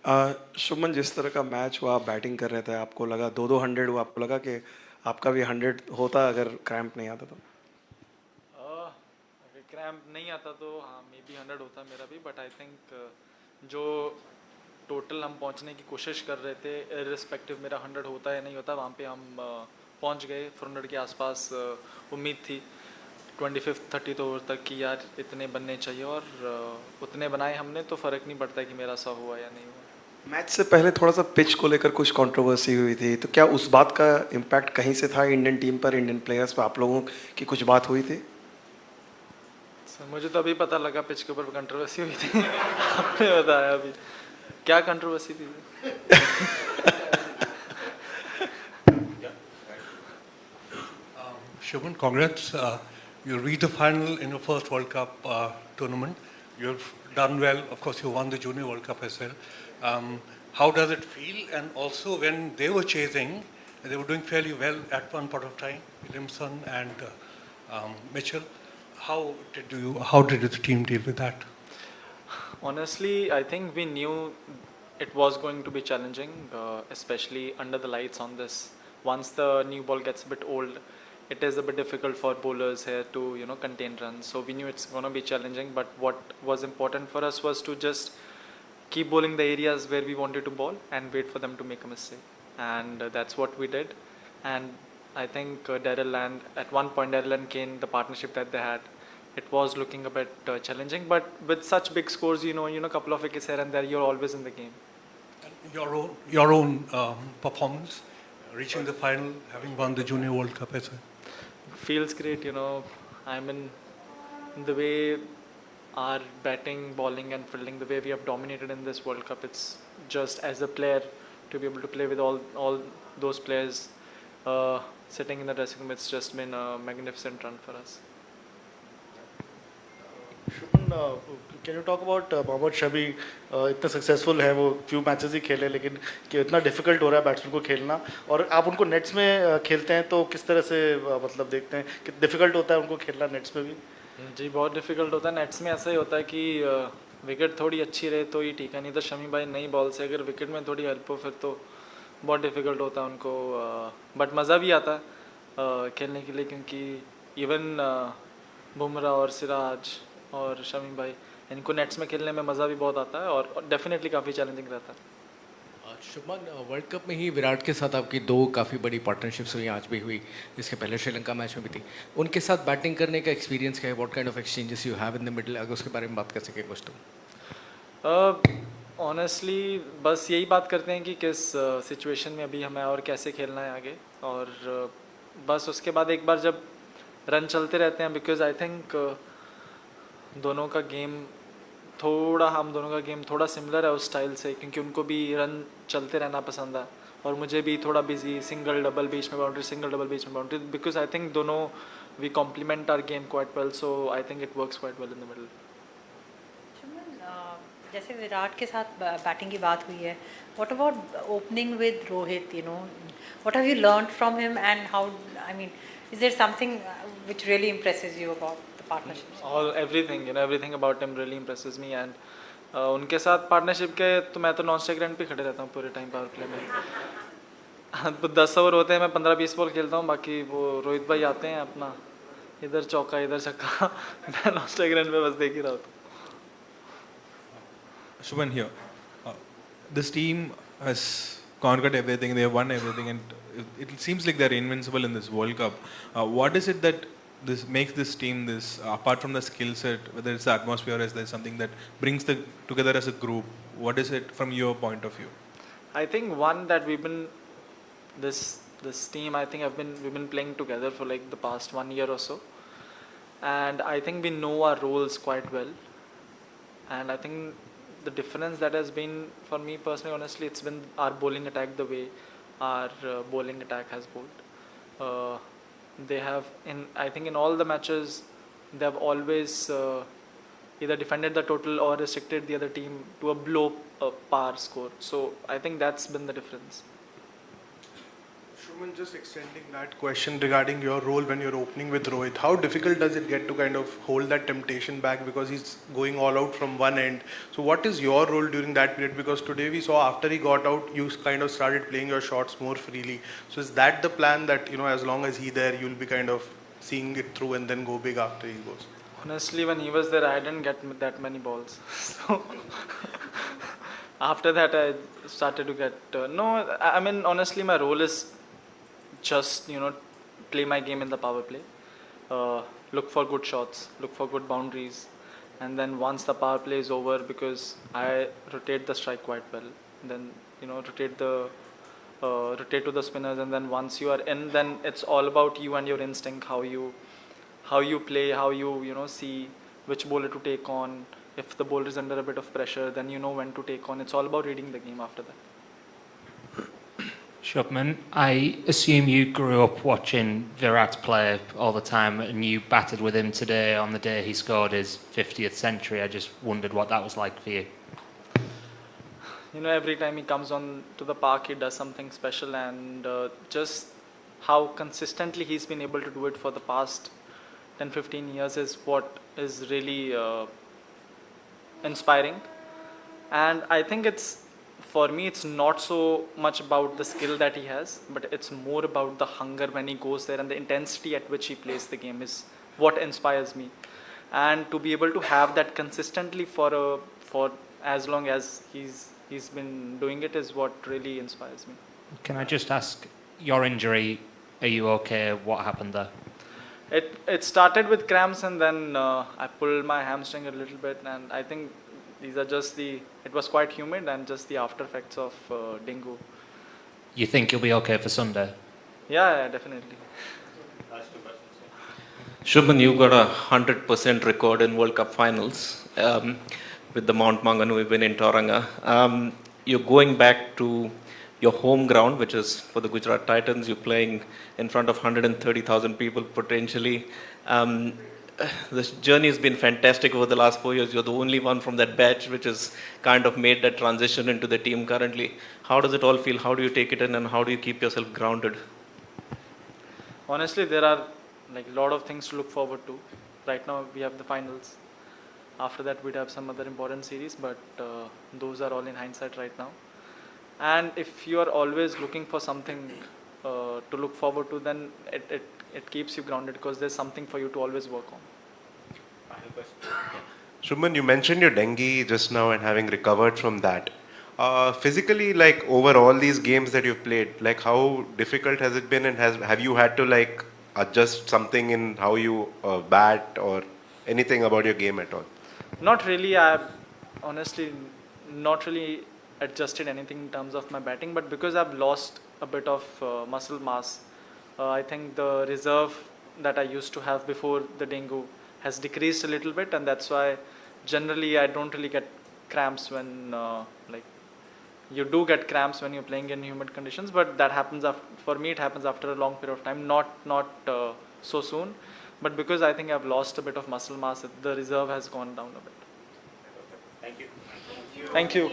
शुभमन, जिस तरह का मैच हुआ, आप बैटिंग कर रहे थे, आपको लगा 2-2 100 हुआ, आपको लगा कि आपका भी 100 होता अगर क्रैम्प नहीं आता तो? अगर क्रैम्प नहीं आता तो हाँ मे बी 100 होता मेरा भी, बट आई थिंक जो टोटल हम पहुंचने की कोशिश कर रहे थे, इररिस्पेक्टिव मेरा 100 होता या नहीं होता, वहाँ पे हम पहुंच गए। 400 के आसपास उम्मीद थी 25th 30th ओवर तक कि यार इतने बनने चाहिए, और उतने बनाए हमने, तो फ़र्क नहीं पड़ता कि मेरा 100 हुआ या नहीं हुआ। मैच से पहले थोड़ा सा पिच को लेकर कुछ कंट्रोवर्सी हुई थी, तो क्या उस बात का इम्पैक्ट कहीं से था इंडियन टीम पर, इंडियन प्लेयर्स पर? आप लोगों की कुछ बात हुई थी? सर मुझे तो अभी पता लगा पिच के ऊपर कंट्रोवर्सी हुई थी। आपने बताया अभी क्या कंट्रोवर्सी थी? Shubman, congrats. You reached the final in your first World Cup tournament. You've done well. Of course, you won the Junior World Cup as well. How does it feel? And also, when they were chasing, they were doing fairly well at one point of time, Williamson and Mitchell. How did the team deal with that? Honestly, I think we knew it was going to be challenging, especially under the lights on this. Once the new ball gets a bit old, it is a bit difficult for bowlers here to contain runs. So we knew it's going to be challenging. But what was important for us was to just keep bowling the areas where we wanted to bowl and wait for them to make a mistake. And that's what we did. And I think Daryl and at one point Daryl and Kane, the partnership that they had, it was looking a bit challenging. But with such big scores, couple of wickets here and there, you're always in the game. Your own performance, reaching the final, having won the Junior World Cup as well. Feels great, I mean, the way our batting, bowling and fielding, the way we have dominated in this World Cup, it's just as a player to be able to play with all those players sitting in the dressing room, it's just been a magnificent run for us. Shubman, can you talk about Mohammed Shami? इतने successful हैं वो, few matches ही खेले, लेकिन कि इतना difficult हो रहा है बैट्समैन को खेलना, और आप उनको नेट्स में खेलते हैं तो किस तरह से मतलब देखते हैं कि डिफिकल्ट होता है उनको खेलना नेट्स में भी? जी बहुत डिफिकल्ट होता है नेट्स में। ऐसा ही होता है कि विकेट थोड़ी अच्छी रहे तो ही ठीक है, नहीं तो शमी भाई नई बॉल से अगर विकेट में थोड़ी हेल्प हो फिर तो बहुत डिफिकल्ट होता है उनको। बट मज़ा भी आता है खेलने के लिए, क्योंकि इवन बुमराह और सिराज और शमी भाई, इनको नेट्स में खेलने में मज़ा भी बहुत आता है और डेफिनेटली काफ़ी चैलेंजिंग रहता है। शुभमन, वर्ल्ड कप में ही विराट के साथ आपकी दो काफ़ी बड़ी पार्टनरशिप्स हुई, आज भी हुई, इसके पहले श्रीलंका मैच में भी थी। उनके साथ बैटिंग करने का एक्सपीरियंस क्या है? What kind of exchanges you have in the middle, अगर उसके बारे में बात कर सके कुछ तो। ऑनेस्टली बस यही बात करते हैं कि किस सिचुएशन में अभी हमें और कैसे खेलना है आगे, और बस उसके बाद एक बार जब रन चलते रहते हैं, बिकॉज आई थिंक दोनों का गेम हम दोनों का गेम थोड़ा सिमिलर है उस स्टाइल से, क्योंकि उनको भी रन चलते रहना पसंद है और मुझे भी थोड़ा बिजी, सिंगल डबल बीच में बाउंड्री, सिंगल डबल बीच में बाउंड्री, बिकॉज आई थिंक दोनों we complement our game quite well, so I think it works quite well in the middle. जैसे विराट के साथ बैटिंग की बात हुई है, what about opening with Rohit? What have you learned from him and how, I mean, is there something which really impresses you about the partnership? Everything about him really impresses me, and उनके साथ partnership के तो मैं तो non strike run पे खड़े रहता हूँ पूरे टाइम पावर प्ले में। 10 ओवर होते हैं, मैं 15-20 बॉल खेलता हूँ, बाकी वो रोहित भाई आते हैं अपना इधर चौका इधर छक्का, मैं नॉन स्ट्राइक रन पे बस देख ही रहा होता हूँ। Shubman here. This team has conquered everything. They have won everything, and it seems like they're invincible in this World Cup. What is it that this makes this team this? Apart from the skill set, whether it's the atmosphere, or is there something that brings them together as a group? What is it from your point of view? I think one that we've been this team. I think we've been playing together for like the past 1 year or so, and I think we know our roles quite well, and I think the difference that has been for me personally, honestly, it's been our bowling attack, the way our bowling attack has bowled. They have, I think in all the matches, they have always either defended the total or restricted the other team to a below par score. So I think that's been the difference. Shubman, just extending that question regarding your role when you're opening with Rohit, how difficult does it get to kind of hold that temptation back because he's going all out from one end? So what is your role during that period? Because today we saw after he got out, you kind of started playing your shots more freely. So is that the plan that, as long as he's there, you'll be kind of seeing it through and then go big after he goes? Honestly, when he was there, I didn't get that many balls. So after that, I started to get no. I mean, honestly, my role is just play my game in the power play, look for good shots, look for good boundaries, and then once the power play is over, because I rotate the strike quite well, then rotate to the spinners, and then once you are in, then it's all about you and your instinct, how you play, how you see which bowler to take on. If the bowler is under a bit of pressure, then you know when to take on. It's all about reading the game after that. Shubman, I assume you grew up watching Virat play all the time and you batted with him today on the day he scored his 50th century. I just wondered what that was like for you. Every time he comes on to the park, he does something special, and just how consistently he's been able to do it for the past 10-15 years is what is really inspiring. And I think for me, it's not so much about the skill that he has, but it's more about the hunger when he goes there, and the intensity at which he plays the game is what inspires me. And to be able to have that consistently for as long as he's been doing it is what really inspires me. Can I just ask, your injury, are you okay? What happened there? It started with cramps, and then I pulled my hamstring a little bit, and I think these are just it was quite humid and just the after effects of dengue. You think you'll be okay for Sunday? Yeah, definitely. Shubman, you got 100% record in World Cup finals with the Mount Maunganui win in Tauranga. You're going back to your home ground, which is for the Gujarat Titans. You're playing in front of 130,000 people potentially. This journey has been fantastic over the last 4 years. You're the only one from that batch which has kind of made that transition into the team currently. How does it all feel? How do you take it in, and how do you keep yourself grounded? Honestly, there are a lot of things to look forward to. Right now, we have the finals. After that, we'd have some other important series, but those are all in hindsight right now. And if you are always looking for something to look forward to, then it keeps you grounded, because there's something for you to always work on. Shubman, you mentioned your dengue just now and having recovered from that. Physically, over all these games that you've played, how difficult has it been, and have you had to adjust something in how you bat or anything about your game at all? Not really. I honestly not really adjusted anything in terms of my batting, but because I've lost a bit of muscle mass, I think the reserve that I used to have before the dengue has decreased a little bit, and that's why generally I don't really get cramps when you do get cramps when you're playing in humid conditions, but that happens for me it happens after a long period of time, not so soon, but because I think I've lost a bit of muscle mass, the reserve has gone down a bit. Thank you. Thank you.